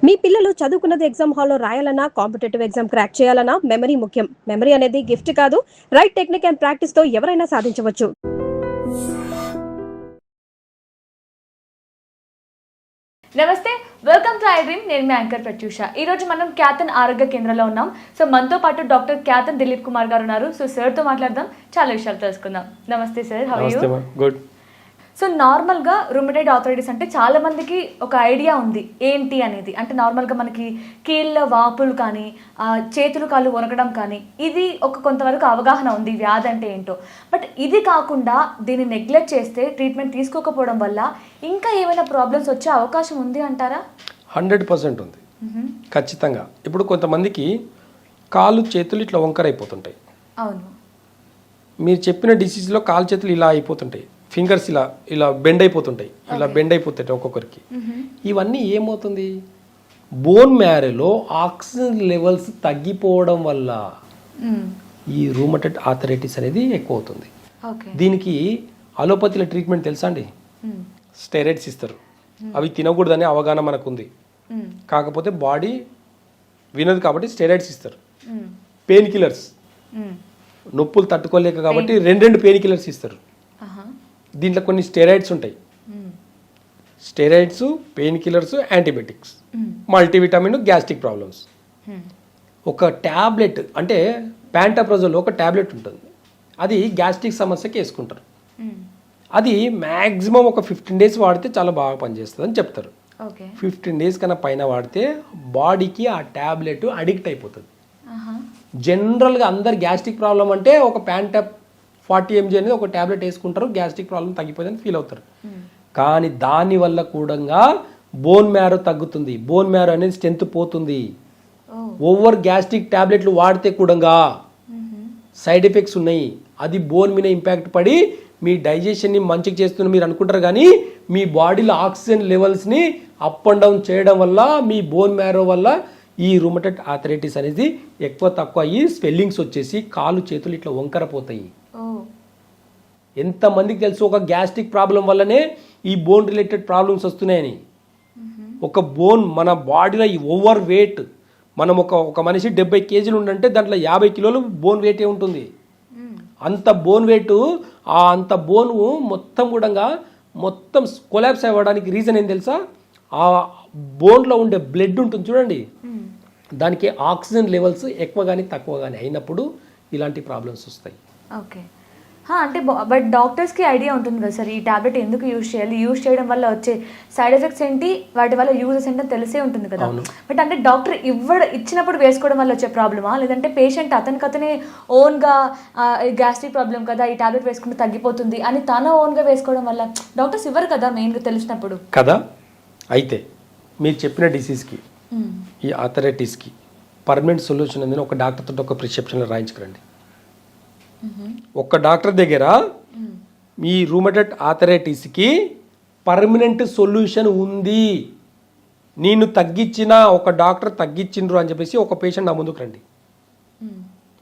మీ పిల్లలు చదువుకున్నది ఎగ్జామ్ హాల్లో రాయాలన్నా కాంపిటేటివ్ ఎగ్జామ్ క్రాక్ చేయాలన్నా మెమరీ ముఖ్యం. మెమరీ అనేది గిఫ్ట్ కాదు, రైట్ టెక్నిక్ అండ్ ప్రాక్టీస్ తో ఎవరైనా సాధించవచ్చు. నమస్తే, వెల్కమ్ టు ఐ డ్రీమ్. నేను మీ యాంకర్ ప్రత్యూష. ఈ రోజు మనం క్యాథన్ ఆరోగ్య కేంద్రంలో ఉన్నాం. సో మనతో పాటు డాక్టర్ క్యాథన్ దిలీప్ కుమార్ గారు ఉన్నారు. సో సార్ తో మాట్లాడదాం, చాలా విషయాలు తెలుసుకుందాం. నమస్తే sir, how are you? Good. So నార్మల్గా రుమటైడ్ ఆర్థరైటిస్ అంటే చాలా మందికి ఒక ఐడియా ఉంది ఏంటి అనేది. అంటే నార్మల్గా మనకి కీళ్ళ వాపులు కానీ చేతులు కాళ్ళు వణకడం కానీ ఇది కొంతవరకు అవగాహన ఉంది వ్యాధి అంటే ఏంటో. బట్ ఇది కాకుండా దీన్ని నెగ్లెక్ట్ చేస్తే, ట్రీట్మెంట్ తీసుకోకపోవడం వల్ల ఇంకా ఏమైనా ప్రాబ్లమ్స్ వచ్చే అవకాశం ఉంది అంటారా? 100% ఉంది, ఖచ్చితంగా. ఇప్పుడు కొంతమందికి కాళ్ళు చేతులు ఇట్లా వంకరైపోతుంటాయి. అవును, మీరు చెప్పిన డిసీజ్లో కాళ్ళు చేతులు ఇలా అయిపోతుంటాయి, ఫింగర్స్ ఇలా ఇలా బెండ్ అయిపోతుంటాయి, ఇలా బెండ్ అయిపోతుంటాయి ఒక్కొక్కరికి. ఇవన్నీ ఏమవుతుంది? బోన్ మ్యారోలో ఆక్సిజన్ లెవెల్స్ తగ్గిపోవడం వల్ల ఈ రూమటైడ్ ఆర్థరైటిస్ అనేది ఎక్కువ అవుతుంది. దీనికి అలోపతిలో ట్రీట్మెంట్ తెలుసా అండి? స్టెరాయిడ్స్ ఇస్తారు. అవి తినకూడదనే అవగాహన మనకు ఉంది, కాకపోతే బాడీ వినదు కాబట్టి స్టెరాయిడ్స్ ఇస్తారు. పెయిన్ కిల్లర్స్, నొప్పులు తట్టుకోలేక కాబట్టి రెండు పెయిన్ కిల్లర్స్ ఇస్తారు. దీంట్లో కొన్ని స్టెరాయిడ్స్ ఉంటాయి. Steroids, pain killers, antibiotics, multivitamin, gastric problems. ఒక ట్యాబ్లెట్ అంటే ప్యాంటాప్రజోల్ ఒక ట్యాబ్లెట్ ఉంటుంది, అది గ్యాస్ట్రిక్ సమస్యకి వేసుకుంటారు. అది మ్యాక్సిమం ఒక 15 days వాడితే చాలా బాగా పనిచేస్తుంది అని చెప్తారు. 15 days కన్నా పైన వాడితే బాడీకి ఆ ట్యాబ్లెట్ అడిక్ట్ అయిపోతుంది. జనరల్గా అందరు గ్యాస్ట్రిక్ ప్రాబ్లం అంటే ఒక 40 mg అనేది ఒక ట్యాబ్లెట్ వేసుకుంటారు, గ్యాస్ట్రిక్ ప్రాబ్లం తగ్గిపోయిందని ఫీల్ అవుతారు. కానీ దానివల్ల కూడా బోన్ మ్యారో తగ్గుతుంది, బోన్ మ్యారో అనేది స్ట్రెంత్ పోతుంది. ఓవర్ గ్యాస్ట్రిక్ ట్యాబ్లెట్లు వాడితే కూడా సైడ్ ఎఫెక్ట్స్ ఉన్నాయి. అది బోన్ మీద ఇంపాక్ట్ పడి మీ డైజెషన్ని మంచిగా చేస్తున్న మీరు అనుకుంటారు, కానీ మీ బాడీలో ఆక్సిజన్ లెవెల్స్ని అప్ అండ్ డౌన్ చేయడం వల్ల మీ బోన్ మ్యారో వల్ల ఈ రూమటైడ్ ఆర్థరైటిస్ అనేది ఎక్కువ తక్కువ అయ్యి స్వెల్లింగ్స్ వచ్చేసి కాళ్ళు చేతులు ఇట్లా వంకరపోతాయి. ఎంతమందికి తెలుసు ఒక గ్యాస్ట్రిక్ ప్రాబ్లం వల్లనే ఈ బోన్ రిలేటెడ్ ప్రాబ్లమ్స్ వస్తున్నాయని? ఒక బోన్ మన బాడీలో ఈ ఓవర్ వెయిట్, మనం ఒక మనిషి 70 kg ఉండంటే దాంట్లో 50 kg బోన్ వెయిటే ఉంటుంది. అంత బోన్ వెయిట్, అంత బోను మొత్తం కూడా మొత్తం కొలాప్స్ అవ్వడానికి రీజన్ ఏం తెలుసా? ఆ బోన్లో ఉండే బ్లడ్ ఉంటుంది చూడండి, దానికి ఆక్సిజన్ లెవెల్స్ ఎక్కువ కానీ తక్కువ కానీ అయినప్పుడు ఇలాంటి ప్రాబ్లమ్స్ వస్తాయి. ఓకే, అంటే బట్ డాక్టర్స్కి ఐడియా ఉంటుంది కదా సార్, ఈ టాబ్లెట్ ఎందుకు యూజ్ చేయాలి, యూజ్ చేయడం వల్ల వచ్చే సైడ్ ఎఫెక్ట్స్ ఏంటి, వాటి వల్ల యూజెస్ ఏంటో తెలిసే ఉంటుంది కదా. బట్ అంటే డాక్టర్ ఇచ్చినప్పుడు వేసుకోవడం వల్ల వచ్చే ప్రాబ్లమా, లేదంటే పేషెంట్ అతనే ఓన్గా గ్యాస్ట్రిక్ ప్రాబ్లం కదా ఈ టాబ్లెట్ వేసుకుంటే తగ్గిపోతుంది అని తన ఓన్గా వేసుకోవడం వల్ల? డాక్టర్స్ ఇవ్వరు కదా మెయిన్గా తెలిసినప్పుడు కదా. అయితే మీరు చెప్పిన డిసీజ్కి, ఈ ఆర్థరైటిస్కి పర్మనెంట్ సొల్యూషన్ అనేది ఒక డాక్టర్తో ఒక ప్రిస్క్రిప్షన్లో రాయించుకురండి. ఒక డాక్టర్ దగ్గర ఈ రూమటైడ్ ఆర్థరైటిస్కి పర్మనెంట్ సొల్యూషన్ ఉంది, నేను తగ్గించిన ఒక డాక్టర్ తగ్గించిండ్రు అని చెప్పేసి ఒక పేషెంట్ నా ముందుకు రండి,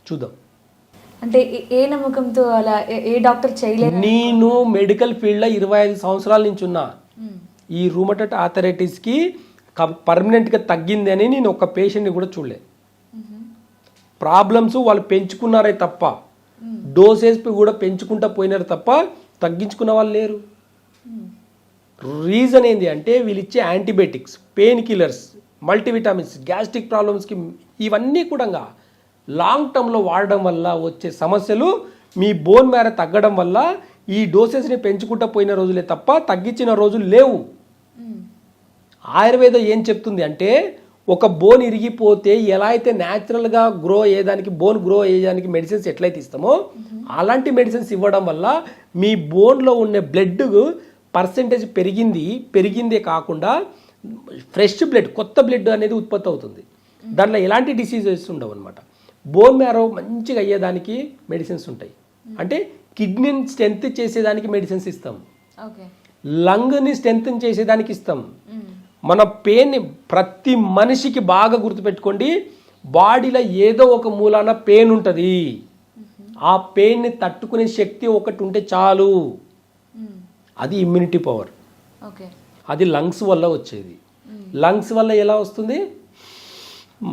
చూద్దాం. అంటే ఏ నమ్మకంతో అలా ఏ డాక్టర్ చేయలేదు? నేను మెడికల్ ఫీల్డ్లో 25 సంవత్సరాల నుంచి ఉన్నా. ఈ రూమటైడ్ ఆర్థరైటిస్కి పర్మనెంట్గా తగ్గింది అని నేను ఒక పేషెంట్ని కూడా చూడలేదు. ప్రాబ్లమ్స్ వాళ్ళు పెంచుకున్నారే తప్ప, డోసేజ్ కూడా పెంచుకుంటా పోయినారు తప్ప తగ్గించుకున్న వాళ్ళు లేరు. రీజన్ ఏంటి అంటే వీళ్ళు ఇచ్చే antibiotics, pain killers, multivitamins, gastric ప్రాబ్లమ్స్కి ఇవన్నీ కూడా లాంగ్ టర్మ్లో వాడడం వల్ల వచ్చే సమస్యలు మీ బోన్ మ్యారో తగ్గడం వల్ల ఈ డోసెస్ని పెంచుకుంటా పోయిన రోజులే తప్ప తగ్గించిన రోజులు లేవు. ఆయుర్వేదం ఏం చెప్తుంది అంటే ఒక బోన్ ఇరిగిపోతే ఎలా అయితే న్యాచురల్గా గ్రో అయ్యేదానికి, బోన్ గ్రో అయ్యేదానికి మెడిసిన్స్ ఎట్లయితే ఇస్తామో అలాంటి మెడిసిన్స్ ఇవ్వడం వల్ల మీ బోన్లో ఉన్న బ్లడ్ పర్సెంటేజ్ పెరిగిందే కాకుండా ఫ్రెష్ బ్లడ్, కొత్త బ్లడ్ అనేది ఉత్పత్తి అవుతుంది. దాంట్లో ఎలాంటి డిసీజెస్ ఉండవు అనమాట. బోన్ మ్యారో మంచిగా అయ్యేదానికి మెడిసిన్స్ ఉంటాయి. అంటే కిడ్నీని స్ట్రెంత్ చేసేదానికి మెడిసిన్స్ ఇస్తాం, లంగ్ని స్ట్రెంత్ చేసేదానికి ఇస్తాం. మన పెయిన్ ప్రతి మనిషికి బాగా గుర్తుపెట్టుకోండి, బాడీలో ఏదో ఒక మూలాన పెయిన్ ఉంటుంది. ఆ పెయిన్ని తట్టుకునే శక్తి ఒకటి ఉంటే చాలు, అది ఇమ్యూనిటీ పవర్. అది లంగ్స్ వల్ల వచ్చేది. లంగ్స్ వల్ల ఎలా వస్తుంది,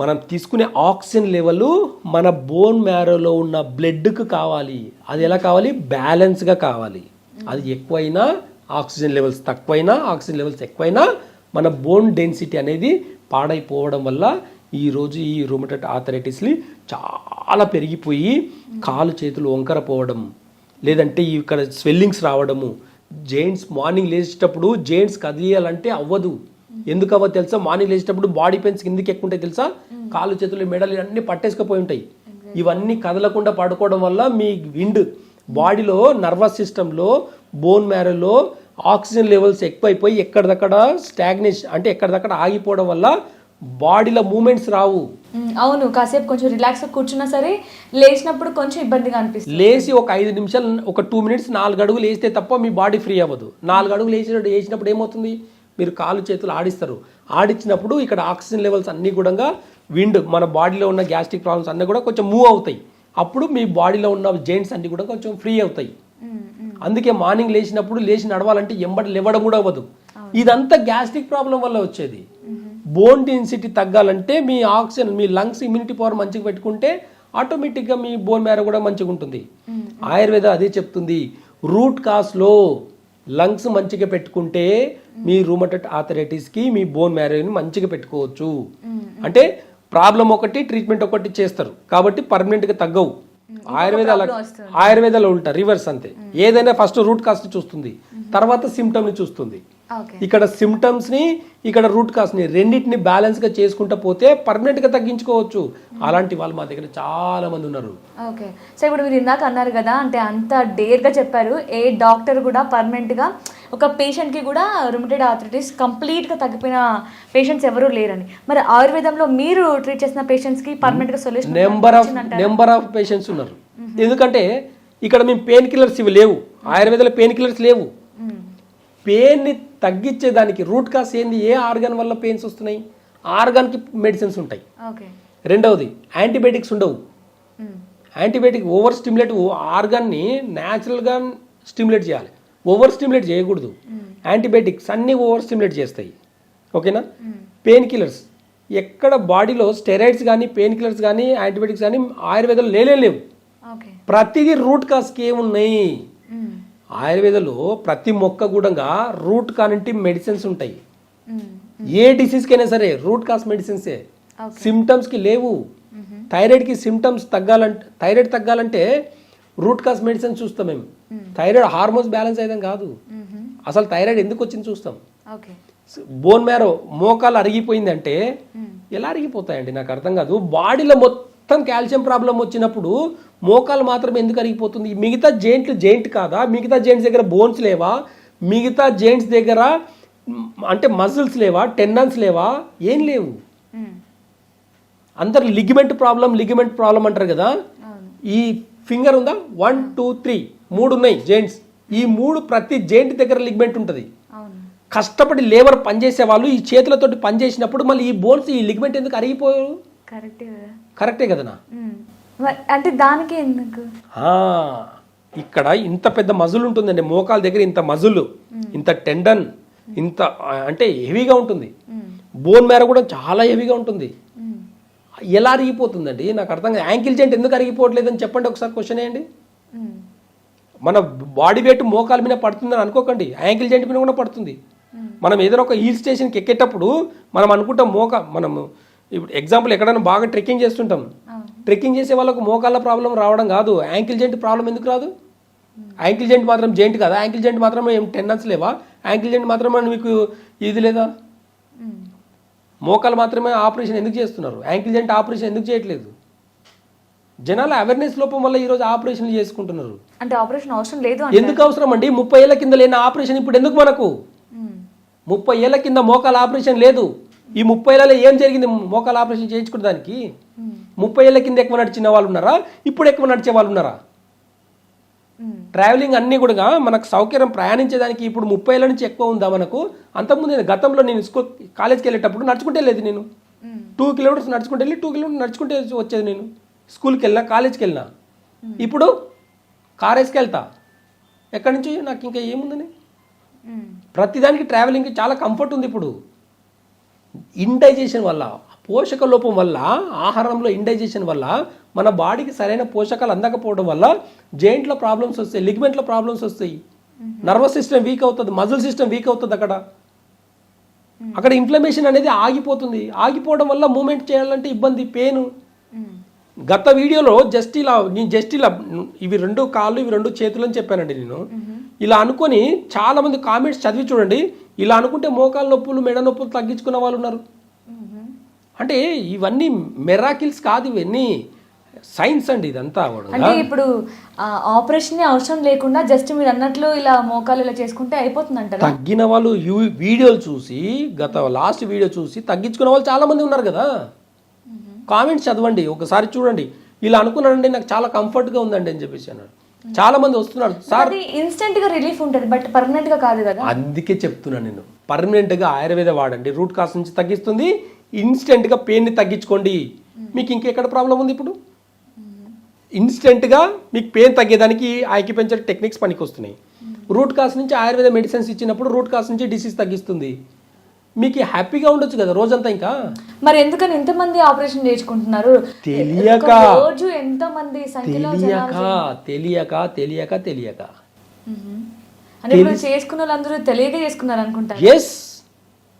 మనం తీసుకునే ఆక్సిజన్ లెవెల్ మన బోన్ మ్యారోలో ఉన్న బ్లడ్కి కావాలి. అది ఎలా కావాలి, బ్యాలెన్స్గా కావాలి. అది ఎక్కువైనా ఆక్సిజన్ లెవెల్స్ తక్కువైనా, ఆక్సిజన్ లెవెల్స్ ఎక్కువైనా మన బోన్ డెన్సిటీ అనేది పాడైపోవడం వల్ల ఈరోజు ఈ రుమటైడ్ ఆర్థరైటిస్లు చాలా పెరిగిపోయి కాలు చేతులు వంకర పోవడం, లేదంటే ఇక్కడ స్వెల్లింగ్స్ రావడము. జెయింట్స్ మార్నింగ్ లేచేటప్పుడు జెయింట్స్ కదిలియాలంటే అవ్వదు. ఎందుకు అవ్వదు తెలుసా, మార్నింగ్ లేచేటప్పుడు బాడీ పెయిన్స్ కిందకి ఎక్కువ ఉంటాయి తెలుసా, కాలు చేతులు మెడలు అన్నీ పట్టేసుకుపోయి ఉంటాయి. ఇవన్నీ కదలకుండా పడుకోవడం వల్ల మీ విండ్ బాడీలో నర్వస్ సిస్టంలో బోన్ మ్యారోలో ఆక్సిజన్ లెవెల్స్ ఎక్కువైపోయి ఎక్కడిదక్కడ స్టాగ్నేషన్ అంటే ఎక్కడిదక్కడ ఆగిపోవడం వల్ల బాడీలో మూమెంట్స్ రావు. అవును, కాసేపు కొంచెం రిలాక్స్ కూర్చున్నా సరే లేచినప్పుడు కొంచెం ఇబ్బందిగా అనిపిస్తుంది. లేచి ఒక 5 నిమిషాలు ఒక 2 మినిట్స్ 4 అడుగులు వేస్తే తప్ప మీ బాడీ ఫ్రీ అవ్వదు. 4 అడుగులు వేసినప్పుడు ఏమవుతుంది, మీరు కాలు చేతులు ఆడిస్తారు. ఆడించినప్పుడు ఇక్కడ ఆక్సిజన్ లెవెల్స్ అన్నీ కూడా విండ్ మన బాడీలో ఉన్న గ్యాస్ట్రిక్ ప్రాబ్లమ్స్ అన్నీ కూడా కొంచెం మూవ్ అవుతాయి. అప్పుడు మీ బాడీలో ఉన్న జెయింట్స్ అన్నీ కూడా కొంచెం ఫ్రీ అవుతాయి. అందుకే మార్నింగ్ లేచినప్పుడు లేచి నడవాలంటే ఎంబడి లేవడం కూడా అవ్వదు. ఇదంతా గ్యాస్ట్రిక్ ప్రాబ్లం వల్ల వచ్చేది. బోన్ డెన్సిటీ తగ్గాలంటే మీ ఆక్సిజన్ మీ లంగ్స్ ఇమ్యూనిటీ పవర్ మంచిగా పెట్టుకుంటే ఆటోమేటిక్గా మీ బోన్ మ్యారో కూడా మంచిగా ఉంటుంది. ఆయుర్వేద అదే చెప్తుంది, రూట్ కాస్లో లంగ్స్ మంచిగా పెట్టుకుంటే మీ రూమటైడ్ ఆర్థరైటిస్కి మీ బోన్ మ్యారోని మంచిగా పెట్టుకోవచ్చు. అంటే ప్రాబ్లం ఒకటి ట్రీట్మెంట్ ఒకటి చేస్తారు కాబట్టి పర్మనెంట్గా తగ్గవు. ఆయుర్వేదాలో ఉంటా రివర్స్ అంతే. ఏదైనా ఫస్ట్ రూట్ కాస్ ని చూస్తుంది, తర్వాత సిమ్టమ్ ని చూస్తుంది. ఇక్కడ సిమ్టమ్స్ ని ఇక్కడ రూట్ కాస్ ని రెండింటిని బ్యాలెన్స్ గా చేసుకుంటా పోతే పర్మనెంట్ గా తగ్గించుకోవచ్చు. అలాంటి వాళ్ళు మా దగ్గర చాలా మంది ఉన్నారు. ఓకే, సో ఇప్పుడు మీరు ఇందాక అన్నారు కదా, అంటే అంత డేర్ గా చెప్పారు, ఏ డాక్టర్ కూడా పర్మనెంట్ గా ఒక పేషెంట్ కి కూడా రుమటైడ్ ఆర్థరైటిస్ కంప్లీట్ గా తగ్గిపోయిన పేషెంట్స్ ఎవరు లేరని. మరి ఆయుర్వేదంలో మీరు ట్రీట్ చేసిన పేషెంట్స్ కి పర్మనెంట్ గా సొల్యూషన్ నెంబర్ ఆఫ్ పేషెంట్స్ ఉన్నారు. ఎందుకంటే ఇక్కడ మేము పెయిన్ కిల్లర్స్ ఇవి లేవు, ఆయుర్వేదంలో పెయిన్ కిల్లర్స్ లేవు. పెయిన్ ని తగ్గించేదానికి రూట్ కాస్ ఏంది, ఏ ఆర్గాన్ వల్ల పెయిన్స్ వస్తున్నాయి, ఆర్గాన్కి మెడిసిన్స్ ఉంటాయి. రెండవది యాంటీబయాటిక్స్ ఉండవు. యాంటీబయాటిక్ ఓవర్ స్టిమ్యులేట్ ఆర్గాన్ని న్యాచురల్గా స్టిమ్యులేట్ చేయాలి, ఓవర్ స్టిమ్యులేట్ చేయకూడదు. యాంటీబయాటిక్స్ అన్నీ ఓవర్ స్టిమ్యులేట్ చేస్తాయి. ఓకేనా. పెయిన్ కిల్లర్స్ ఎక్కడ బాడీలో స్టెరాయిడ్స్ కానీ పెయిన్ కిల్లర్స్ కానీ యాంటీబయాటిక్స్ కానీ ఆయుర్వేదంలో లేవు. ప్రతిదీ రూట్ కాస్కి ఏమున్నాయి, ఆయుర్వేదంలో ప్రతి మొక్క కూడా రూట్ కానింటి మెడిసిన్స్ ఉంటాయి. ఏ డిసీజ్కైనా సరే రూట్ కాస్ మెడిసిన్సే. సిమ్టమ్స్కి లేవు. థైరాయిడ్కి సిమ్టమ్స్ థైరాయిడ్ తగ్గాలంటే రూట్ కాస్ మెడిసిన్ చూస్తాం మేము. థైరాయిడ్ హార్మోన్స్ బ్యాలెన్స్ అయ్యేదని కాదు, అసలు థైరాయిడ్ ఎందుకు వచ్చింది చూస్తాం. బోన్ మ్యారో మోకాలు అరిగిపోయిందంటే ఎలా అరిగిపోతాయండి నాకు అర్థం కాదు. బాడీలో మొత్తం కాల్షియం ప్రాబ్లం వచ్చినప్పుడు మోకాలు మాత్రం ఎందుకు అరిగిపోతుంది? మిగతా జెయింట్ కాదా? మిగతా జెయింట్స్ దగ్గర బోన్స్ లేవా? మిగతా జెయింట్స్ దగ్గర అంటే మజిల్స్ లేవా? టెండన్స్ లేవా? ఏం లేవు. అందరు లిగమెంట్ ప్రాబ్లం అంటారు కదా. ఈ ఫింగర్ ఉందా, 1 2 3 3 ఉన్నాయి జెయింట్స్. ఈ 3 ప్రతి జెయింట్ దగ్గర లిగమెంట్ ఉంటుంది. కష్టపడి లేబర్ పనిచేసే వాళ్ళు ఈ చేతులతోటి పనిచేసినప్పుడు మళ్ళీ ఈ బోన్స్ ఈ లిగమెంట్ ఎందుకు అరిగిపోయారు? కరెక్టే కదనా. అంటే దానికి ఎందుకు ఇక్కడ ఇంత పెద్ద మజుల్ ఉంటుందండి మోకాల దగ్గర, ఇంత మజుల్, ఇంత టెండన్, ఇంత అంటే హెవీగా ఉంటుంది. బోన్ మ్యారో కూడా చాలా హెవీగా ఉంటుంది. ఎలా అరిగిపోతుందండి నాకు అర్థం కాదు. యాంకిల్ జాయింట్ ఎందుకు అరిగిపోవట్లేదు అని చెప్పండి ఒకసారి, క్వశ్చన్ వేయండి. మన బాడీ వెయిట్ మోకాల మీద పడుతుందని అనుకోకండి, యాంకిల్ జాయింట్ మీద కూడా పడుతుంది. మనం ఏదైనా ఒక హిల్ స్టేషన్కి ఎక్కేటప్పుడు మనం అనుకుంటాం మనము ఇప్పుడు ఎగ్జాంపుల్ ఎక్కడైనా బాగా ట్రెక్కింగ్ చేస్తుంటాం, ట్రెక్కింగ్ చేసే వాళ్ళకు మోకాళ్ళ ప్రాబ్లం రావడం కాదు, యాంకిల్ జాయింట్ ప్రాబ్లం ఎందుకు రాదు? యాంకిల్ జాయింట్ మాత్రం జాయింట్ కాదా? యాంకిల్ జాయింట్ మాత్రమే ఏం టెండన్స్ లేవా? యాంకిల్ జాయింట్ మాత్రమే మీకు ఇది లేదా? మోకాలు మాత్రమే ఆపరేషన్ ఎందుకు చేస్తున్నారు? యాంకిల్ జాయింట్ ఆపరేషన్ ఎందుకు చేయట్లేదు? జనాల అవేర్నెస్ లోపం వల్ల ఈరోజు ఆపరేషన్లు చేసుకుంటున్నారు. అంటే ఆపరేషన్ అవసరం లేదు. ఎందుకు అవసరం అండి? 30 ఏళ్ల కింద లేని ఆపరేషన్ ఇప్పుడు ఎందుకు మనకు? 30 ఏళ్ల కింద మోకాల ఆపరేషన్ లేదు. ఈ 30 ఏళ్ళలో ఏం జరిగింది మోకాల ఆపరేషన్ చేయించుకోవడానికి? 30 ఏళ్ల కింద ఎక్కువ నడిచిన వాళ్ళు ఉన్నారా, ఇప్పుడు ఎక్కువ నడిచే వాళ్ళు ఉన్నారా? ట్రావెలింగ్ అన్నీ కూడా మనకు సౌకర్యం ప్రయాణించేదానికి ఇప్పుడు 30 ఏళ్ళ నుంచి ఎక్కువ ఉందా మనకు? అంతకుముందు గతంలో నేను కాలేజ్కి వెళ్ళేటప్పుడు నడుచుకుంటే వెళ్ళేది. నేను 2 కిలోమీటర్స్ నడుచుకుంటే వెళ్ళి 2 కిలోమీటర్స్ నడుచుకుంటే వచ్చేది. నేను స్కూల్కి వెళ్ళినా కాలేజ్కి వెళ్ళినా. ఇప్పుడు కార్ వేసుకెళ్తా. ఎక్కడి నుంచి నాకు ఇంకా ఏముందని? ప్రతిదానికి ట్రావెలింగ్కి చాలా కంఫర్ట్ ఉంది. ఇప్పుడు ఇండైజెషన్ వల్ల, పోషక లోపం వల్ల, ఆహారంలో ఇండైజెషన్ వల్ల మన బాడీకి సరైన పోషకాలు అందకపోవడం వల్ల జాయింట్లో ప్రాబ్లమ్స్ వస్తాయి, లిగ్మెంట్లో ప్రాబ్లమ్స్ వస్తాయి, నర్వస్ సిస్టమ్ వీక్ అవుతుంది, మజిల్ సిస్టమ్ వీక్ అవుతుంది. అక్కడ ఇన్ఫ్లమేషన్ అనేది ఆగిపోతుంది. ఆగిపోవడం వల్ల మూమెంట్ చేయాలంటే ఇబ్బంది, పెయిన్. గత వీడియోలో జస్ట్ ఇలా ఇవి 2 కాళ్ళు, ఇవి 2 చేతులు అని చెప్పానండి నేను. ఇలా అనుకొని చాలా మంది కామెంట్స్ చదివి చూడండి. ఇలా అనుకుంటే మోకాలు నొప్పులు, మెడ నొప్పులు తగ్గించుకున్న వాళ్ళు ఉన్నారు. అంటే ఇవన్నీ మెరాకిల్స్ కాదు, ఇవన్నీ సైన్స్ అండి ఇదంతా. అంటే ఇప్పుడు ఆపరేషన్ అవసరం లేకుండా జస్ట్ మీరు అన్నట్లు ఇలా మోకాలు ఇలా చేసుకుంటే అయిపోతుంది అంటారు. తగ్గిన వాళ్ళు వీడియోలు చూసి, లాస్ట్ వీడియో చూసి తగ్గించుకున్న వాళ్ళు చాలా మంది ఉన్నారు కదా. కామెంట్స్ చదవండి, ఒకసారి చూడండి. ఇలా అనుకున్నానండి, నాకు చాలా కంఫర్ట్గా ఉందండి అని చెప్పేసి అన్నాడు. చాలా మంది వస్తున్నారు సార్. ఇన్స్టెంట్ గా రిలీఫ్ ఉంటుంది, బట్ పర్మనెంట్ గా కాదు కదా. అందుకే చెప్తున్నాను నేను, పర్మనెంట్ గా ఆయుర్వేద వాడండి. రూట్ కాస్ నుంచి తగ్గిస్తుంది. ఇన్స్టెంట్ గా పెయిన్ ని తగ్గించుకోండి. మీకు ఇంకెక్కడ ప్రాబ్లం ఉంది? ఇప్పుడు ఇన్స్టెంట్ గా మీకు పెయిన్ తగ్గేదానికి ఆక్యుపెంచర్ టెక్నిక్స్ పనికి వస్తున్నాయి. రూట్ కాస్ నుంచి ఆయుర్వేద మెడిసిన్స్ ఇచ్చినప్పుడు రూట్ కాస్ నుంచి డిసీజ్ తగ్గిస్తుంది. మీకు హ్యాపీగా ఉండొచ్చు కదా రోజంతా. ఇంకా మరి ఎందుకని ఎంతమంది ఆపరేషన్ చేసుకుంటున్నారు? తెలియక, రోజు ఎంతమంది సంఖ్యలో తెలియక అంటే ఇప్పుడు చేసుకున్న వాళ్ళందరూ తెలియక చేసుకున్నారు అనుకుంటారు. ఎస్,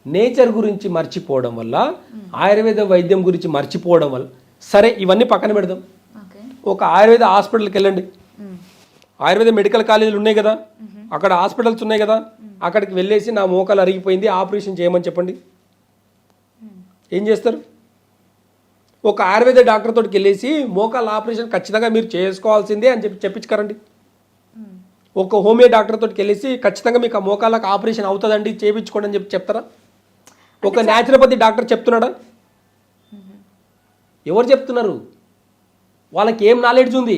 నేచర్ గురించి మర్చిపోవడం వల్ల, ఆయుర్వేద వైద్యం గురించి మర్చిపోవడం వల్ల. సరే, ఇవన్నీ పక్కన పెడదాం. ఒక ఆయుర్వేద హాస్పిటల్కి వెళ్ళండి. ఆయుర్వేద మెడికల్ కాలేజీలు ఉన్నాయి కదా, అక్కడ హాస్పిటల్స్ ఉన్నాయి కదా, అక్కడికి వెళ్ళేసి నా మోకాలు అరిగిపోయింది, ఆపరేషన్ చేయమని చెప్పండి. ఏం చేస్తారు? ఒక ఆయుర్వేద డాక్టర్ తోటికి వెళ్ళేసి మోకాల ఆపరేషన్ ఖచ్చితంగా మీరు చేసుకోవాల్సిందే అని చెప్పించుకారండి. ఒక హోమియో డాక్టర్ తోటికి వెళ్ళేసి ఖచ్చితంగా మీకు ఆ మోకాలకు ఆపరేషన్ అవుతుందండి, చేయించుకోండి అని చెప్తారా? ఒక న్యాచురోపతి డాక్టర్ చెప్తున్నాడా? ఎవరు చెప్తున్నారు? వాళ్ళకి ఏం నాలెడ్జ్ ఉంది?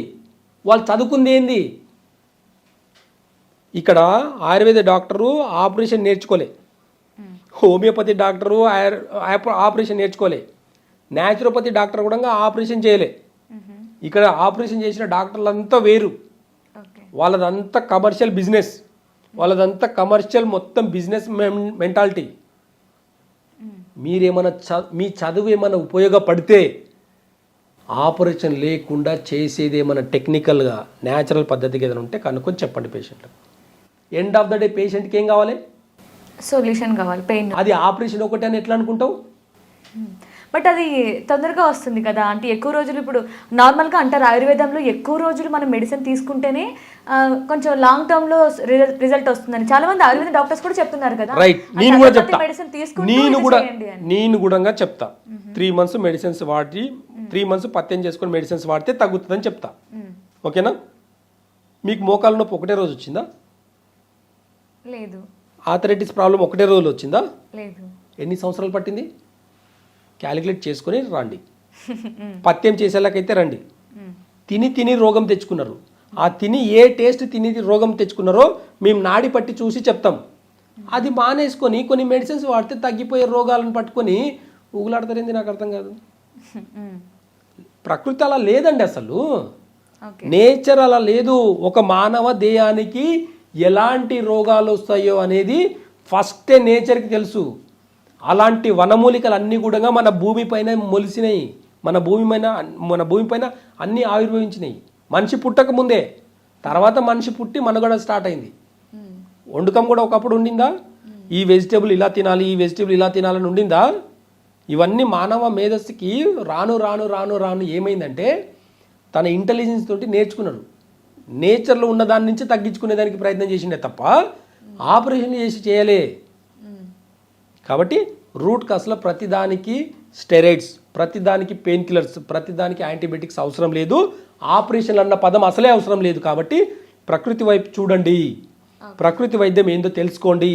వాళ్ళు చదువుకుంది ఏంది? ఇక్కడ ఆయుర్వేద డాక్టరు ఆపరేషన్ నేర్చుకోలే, హోమియోపతి డాక్టరు ఆపరేషన్ నేర్చుకోలే, న్యాచురోపతి డాక్టర్ కూడా ఆపరేషన్ చేయలే. ఇక్కడ ఆపరేషన్ చేసిన డాక్టర్లంతా వేరు. వాళ్ళదంతా కమర్షియల్ బిజినెస్, వాళ్ళదంతా కమర్షియల్ మొత్తం బిజినెస్ మెంటాలిటీ. మీరేమైనా మీ చదువు ఏమైనా ఉపయోగపడితే ఆపరేషన్ లేకుండా చేసేది ఏమైనా టెక్నికల్గా న్యాచురల్ పద్ధతికి ఏదైనా ఉంటే కనుక్కొని చెప్పండి patient. End of the day పేషెంట్కి ఏం కావాలి? సొల్యూషన్ కావాలి, పెయిన్. అది ఆపరేషన్ ఒకటి అని ఎట్లా అనుకుంటావు? బట్ అది తొందరగా వస్తుంది కదా అంటే ఎక్కువ రోజులు. ఇప్పుడు నార్మల్గా అంటారు ఆయుర్వేదంలో ఎక్కువ రోజులు మనం మెడిసిన్ తీసుకుంటేనే కొంచెం లాంగ్ టర్మ్ లో రిజల్ట్ వస్తుందని చాలా మంది ఆయుర్వేద డాక్టర్స్ కూడా చెప్తున్నారు కదా. రైట్, నేను కూడా చెప్తా. నేను కూడా చెప్తా 3 months మెడిసిన్స్ వాడి 3 months పత్యం చేసుకొని మెడిసిన్స్ వాడితే తగ్గుతుందని చెప్తా. ఓకేనా? మీకు మోకాలు నొప్పి ఒకటే రోజు వచ్చిందా? లేదు. ఆర్థరైటిస్ ప్రాబ్లం ఒకటే రోజులో వచ్చిందా? లేదు. ఎన్ని సంవత్సరాలు పట్టింది? క్యాలిక్యులేట్ చేసుకొని రండి. పత్యం చేసేలాకైతే రండి. తిని రోగం తెచ్చుకున్నారు. ఆ ఏ టేస్ట్ తిని రోగం తెచ్చుకున్నారో మేము నాడి పట్టి చూసి చెప్తాం. అది మానేసుకొని కొన్ని మెడిసిన్స్ వాడితే తగ్గిపోయే రోగాలను పట్టుకొని ఊగులాడతారేంది? నాకు అర్థం కాదు. ప్రకృతి అలా లేదండి అసలు. నేచర్ అలా లేదు. ఒక మానవ దేహానికి ఎలాంటి రోగాలు వస్తాయో అనేది ఫస్టే నేచర్కి తెలుసు. అలాంటి వనమూలికలు అన్నీ కూడా మన భూమి పైన మొలిసినాయి. మన భూమి పైన అన్నీ ఆవిర్భవించినాయి. మనిషి పుట్టక ముందే. తర్వాత మనిషి పుట్టి మనుగడ స్టార్ట్ అయింది. వండుకం కూడా ఒకప్పుడు ఉండిందా? ఈ వెజిటేబుల్ ఇలా తినాలి, ఈ వెజిటేబుల్ ఇలా తినాలని ఉండిందా? ఇవన్నీ మానవ మేధస్సుకి రాను రాను రాను రాను ఏమైందంటే తన ఇంటెలిజెన్స్ తోటి నేర్చుకున్నాడు. నేచర్లో ఉన్న దాని నుంచి తగ్గించుకునేదానికి ప్రయత్నం చేసిండే తప్ప ఆపరేషన్ చేయలే. కాబట్టి రూట్ కాస్లో ప్రతిదానికి స్టెరాయిడ్స్, ప్రతిదానికి పెయిన్ కిల్లర్స్, ప్రతిదానికి యాంటీబయాటిక్స్ అవసరం లేదు. ఆపరేషన్ అన్న పదం అసలే అవసరం లేదు. కాబట్టి ప్రకృతి వైపు చూడండి, ప్రకృతి వైద్యం ఏందో తెలుసుకోండి,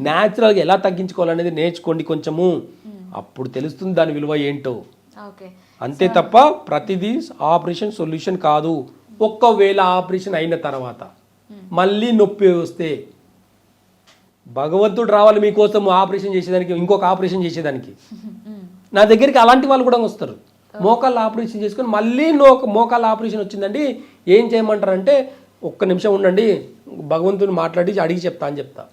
న్యాచురల్గా ఎలా తగ్గించుకోవాలనేది నేర్చుకోండి కొంచెము. అప్పుడు తెలుస్తుంది దాని విలువ ఏంటో. అంతే తప్ప ప్రతిదీ ఆపరేషన్ సొల్యూషన్ కాదు. ఒక్కవేళ ఆపరేషన్ అయిన తర్వాత మళ్ళీ నొప్పి వస్తే భగవంతుడు రావాలి మీకోసం ఆపరేషన్ చేసేదానికి, ఇంకొక ఆపరేషన్ చేసేదానికి. నా దగ్గరికి అలాంటి వాళ్ళు కూడా వస్తారు. మోకాళ్ళ ఆపరేషన్ చేసుకొని మళ్ళీ మోకాళ్ళ ఆపరేషన్ వచ్చిందండి, ఏం చేయమంటారంటే ఒక్క నిమిషం ఉండండి, భగవంతుని మాట్లాడి అడిగి చెప్తా అని చెప్తా.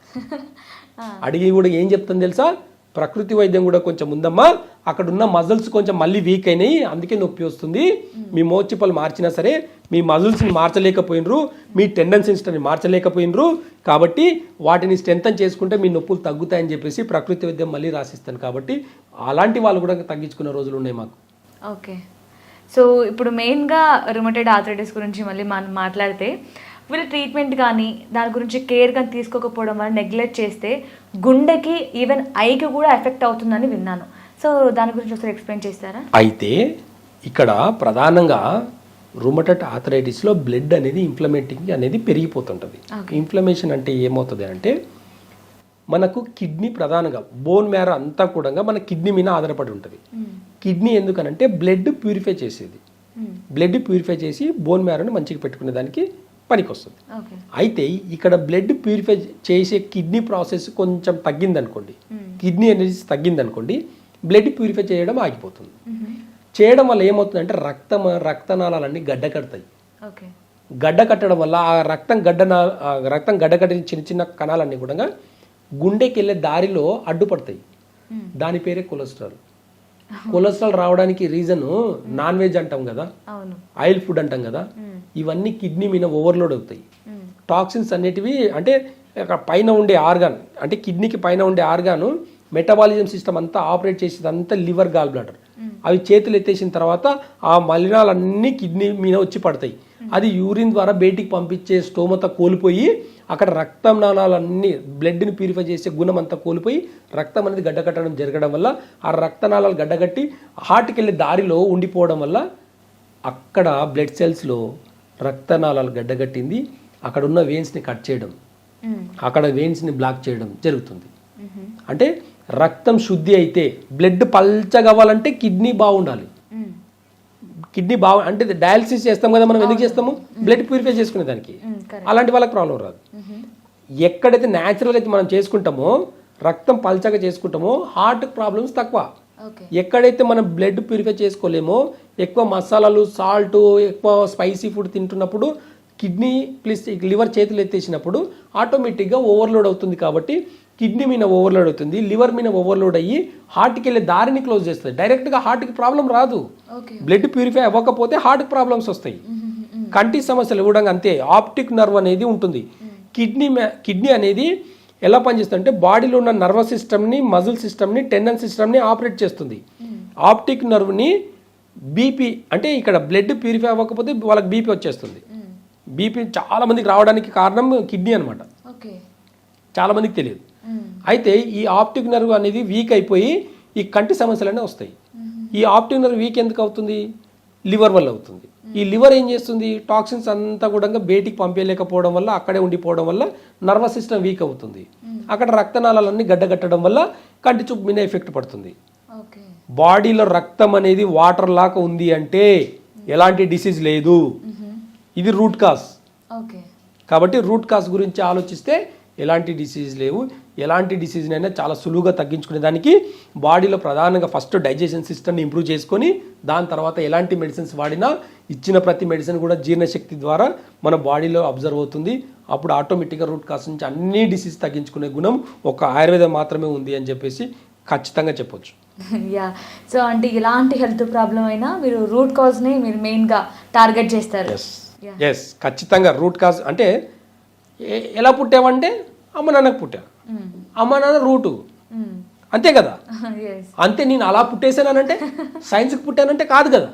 అడిగి కూడా ఏం చెప్తాను తెలుసా? ప్రకృతి వైద్యం కూడా కొంచెం ఉందమ్మా, అక్కడ ఉన్న మజిల్స్ కొంచెం మళ్ళీ వీక్ అయినాయి, అందుకే నొప్పి వస్తుంది, మీ మోచిప్పలు మార్చినా సరే మీ మజిల్స్ని మార్చలేకపోయినరు, మీ టెండెన్సీస్ని మార్చలేకపోయినరు, కాబట్టి వాటిని స్ట్రెంథన్ చేసుకుంటే మీ నొప్పులు తగ్గుతాయని చెప్పేసి ప్రకృతి వైద్యం మళ్ళీ రాసిస్తాను. కాబట్టి అలాంటి వాళ్ళు కూడా తగ్గించుకున్న రోజులు ఉన్నాయి మాకు. ఓకే, సో ఇప్పుడు మెయిన్గా రుమటైడ్ ఆర్థరైటిస్ గురించి మళ్ళీ మనం మాట్లాడితే, వీళ్ళ ట్రీట్మెంట్ కానీ దాని గురించి కేర్ కానీ తీసుకోకపోవడం వల్ల నెగ్లెక్ట్ చేస్తే గుండెకి ఈవెన్ ఐకి కూడా ఎఫెక్ట్ అవుతుందని విన్నాను. సో దాని గురించి ఒకసారి ఎక్స్ప్లెయిన్ చేస్తారా? అయితే ఇక్కడ ప్రధానంగా రుమటైడ్ ఆర్థరైటిస్లో బ్లడ్ అనేది ఇన్ఫ్లమేటింగ్ అనేది పెరిగిపోతుంటుంది. ఇన్ఫ్లమేషన్ అంటే ఏమవుతుంది అంటే మనకు కిడ్నీ ప్రధానంగా బోన్ మ్యారో అంతా కూడా మన కిడ్నీ మీద ఆధారపడి ఉంటుంది. కిడ్నీ ఎందుకనంటే బ్లడ్ ప్యూరిఫై చేసేది, బ్లడ్ ప్యూరిఫై చేసి బోన్ మ్యారోని మంచిగా పెట్టుకునే దానికి పనికి వస్తుంది. అయితే ఇక్కడ బ్లడ్ ప్యూరిఫై చేసే కిడ్నీ ప్రాసెస్ కొంచెం తగ్గిందనుకోండి, కిడ్నీ అనేది తగ్గిందనుకోండి, బ్లడ్ ప్యూరిఫై చేయడం ఆగిపోతుంది. చేయడం వల్ల ఏమవుతుందంటే రక్తనాళాలన్నీ గడ్డ కడతాయి. గడ్డ కట్టడం వల్ల ఆ రక్తం గడ్డ కట్టిన చిన్న చిన్న కణాలన్నీ కూడా గుండెకి వెళ్ళే దారిలో అడ్డుపడతాయి. దాని పేరే కొలెస్ట్రాల్. కొలెస్ట్రాల్ రావడానికి రీజన్ నాన్ వెజ్ అంటాం కదా, ఆయిల్ ఫుడ్ అంటాం కదా, ఇవన్నీ కిడ్నీ మీద ఓవర్లోడ్ అవుతాయి. టాక్సిన్స్ అనేటివి అంటే పైన ఉండే ఆర్గాన్, అంటే కిడ్నీకి పైన ఉండే ఆర్గాను మెటబాలిజం సిస్టమ్ అంతా ఆపరేట్ చేసేది అంతా లివర్, గాల్ బ్లాడర్. అవి చేతులు ఎత్తేసిన తర్వాత ఆ మలినాలన్నీ కిడ్నీ మీద వచ్చి పడతాయి. అది యూరిన్ ద్వారా బయటికి పంపించే స్తోమత కోల్పోయి అక్కడ రక్తం నాళాలన్నీ బ్లడ్ని ప్యూరిఫై చేసే గుణం అంతా కోల్పోయి రక్తం అనేది గడ్డకట్టడం జరగడం వల్ల ఆ రక్తనాళాలు గడ్డగట్టి హార్ట్కి వెళ్ళే దారిలో ఉండిపోవడం వల్ల అక్కడ బ్లడ్ సెల్స్లో రక్తనాళాలు గడ్డగట్టింది, అక్కడ ఉన్న వెయిన్స్ని కట్ చేయడం, అక్కడ వెయిన్స్ని బ్లాక్ చేయడం జరుగుతుంది. అంటే రక్తం శుద్ధి అయితే బ్లడ్ పల్చగా అవ్వాలంటే కిడ్నీ బాగుండాలి. కిడ్నీ అంటే డయాలసిస్ చేస్తాం కదా మనం, ఎందుకు చేస్తాము? బ్లడ్ ప్యూరిఫై చేసుకునే దానికి. అలాంటి వాళ్ళకి ప్రాబ్లం రాదు. ఎక్కడైతే న్యాచురల్గా అయితే మనం చేసుకుంటామో, రక్తం పల్చగా చేసుకుంటామో, హార్ట్ ప్రాబ్లమ్స్ తక్కువ. ఎక్కడైతే మనం బ్లడ్ ప్యూరిఫై చేసుకోలేమో, ఎక్కువ మసాలాలు, సాల్ట్, ఎక్కువ స్పైసీ ఫుడ్ తింటున్నప్పుడు కిడ్నీ ప్లస్ లివర్ చేతులు ఎత్తేసినప్పుడు ఆటోమేటిక్గా ఓవర్లోడ్ అవుతుంది. కాబట్టి కిడ్నీ మీద ఓవర్లోడ్ అవుతుంది, లివర్ మీద ఓవర్లోడ్ అయ్యి హార్ట్కి వెళ్ళే దారిని క్లోజ్ చేస్తుంది. డైరెక్ట్గా హార్ట్కి ప్రాబ్లం రాదు. బ్లడ్ ప్యూరిఫై అవ్వకపోతే హార్ట్కి ప్రాబ్లమ్స్ వస్తాయి. కంటి సమస్యలు కూడా అంతే. ఆప్టిక్ నర్వ్ అనేది ఉంటుంది. కిడ్నీ అనేది ఎలా పనిచేస్తుంది అంటే బాడీలో ఉన్న నర్వస్ సిస్టమ్ని, మజిల్ సిస్టమ్ని, టెండన్ సిస్టమ్ని ఆపరేట్ చేస్తుంది. ఆప్టిక్ నర్వ్ని బీపీ, అంటే ఇక్కడ బ్లడ్ ప్యూరిఫై అవ్వకపోతే వాళ్ళకి బీపీ వచ్చేస్తుంది. బీపీ చాలా మందికి రావడానికి కారణం కిడ్నీ అనమాట. చాలా మందికి తెలియదు. అయితే ఈ ఆప్టిక్ నర్వ్ అనేది వీక్ అయిపోయి ఈ కంటి సమస్యలనే వస్తాయి. ఈ ఆప్టిక్ నర్వ్ వీక్ ఎందుకు అవుతుంది? లివర్ వల్ల అవుతుంది. ఈ లివర్ ఏం చేస్తుంది? టాక్సిన్స్ అంతా కూడా బయటికి పంపించలేకపోవడం వల్ల, అక్కడే ఉండిపోవడం వల్ల నర్వస్ సిస్టమ్ వీక్ అవుతుంది. అక్కడ రక్తనాళాలన్నీ గడ్డగట్టడం వల్ల కంటి చూపు మీద ఎఫెక్ట్ పడుతుంది. బాడీలో రక్తం అనేది వాటర్ లాగా ఉంది అంటే ఎలాంటి డిసీజ్ లేదు. ఇది రూట్ కాజ్. కాబట్టి రూట్ కాజ్ గురించి ఆలోచిస్తే ఎలాంటి డిసీజ్ లేవు. ఎలాంటి డిసీజ్నైనా చాలా సులువుగా తగ్గించుకునే దానికి బాడీలో ప్రధానంగా ఫస్ట్ డైజెషన్ సిస్టమ్ని ఇంప్రూవ్ చేసుకొని దాని తర్వాత ఎలాంటి మెడిసిన్స్ వాడినా ఇచ్చిన ప్రతి మెడిసిన్ కూడా జీర్ణశక్తి ద్వారా మన బాడీలో అబ్జర్వ్ అవుతుంది. అప్పుడు ఆటోమేటిక్గా రూట్ కాజ్ నుంచి అన్ని డిసీజ్ తగ్గించుకునే గుణం ఒక ఆయుర్వేదం మాత్రమే ఉంది అని చెప్పేసి ఖచ్చితంగా చెప్పొచ్చు. యా, సో అంటే ఎలాంటి హెల్త్ ప్రాబ్లం అయినా మీరు రూట్ కాజ్ని మీరు మెయిన్గా టార్గెట్ చేస్తారు. ఎస్, ఖచ్చితంగా రూట్ కాజ్ అంటే ఎలా పుట్టావంటే అమ్మ నాన్నకు పుట్టా, అమ్మ నాన్న రూటు, అంతే కదా. అంతే, నేను అలా పుట్టేసానంటే సైన్స్కి పుట్టానంటే కాదు కదా.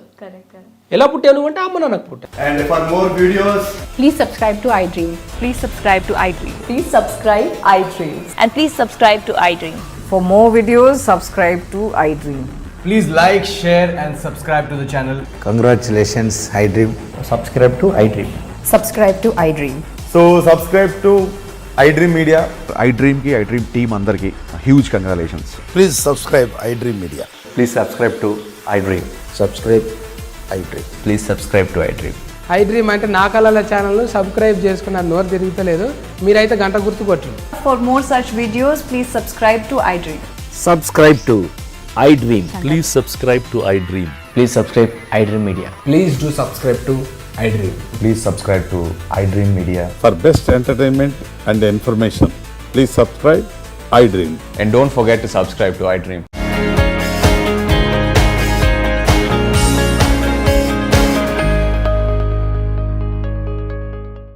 ఎలా పుట్టాను అంటే అమ్మ నాన్నకు పుట్టా. And for more videos, please subscribe to iDream. Please subscribe to iDream. Please subscribe iDream. And please subscribe to iDream. For more videos, subscribe to iDream. please like, share and subscribe to the channel. Congratulations, iDream. Subscribe to iDream. Subscribe to iDream. So subscribe to iDream Media. iDream ki iDream team andarki huge congratulations. Please subscribe iDream Media. Please subscribe to iDream. Subscribe iDream. Please subscribe to iDream. iDream అంటే నా కళల ఛానల్ను subscribe చేసుకున్న నోరు తిరుగుతలేదు, మీరైతే గంట గుర్తు కొట్టండి. For more such videos, please subscribe to iDream. Subscribe to iDream. Please subscribe to iDream. Please subscribe iDream Media. Please do subscribe to iDream. Please subscribe to iDream Media. For best entertainment and information, please subscribe iDream. And don't forget to subscribe to iDream.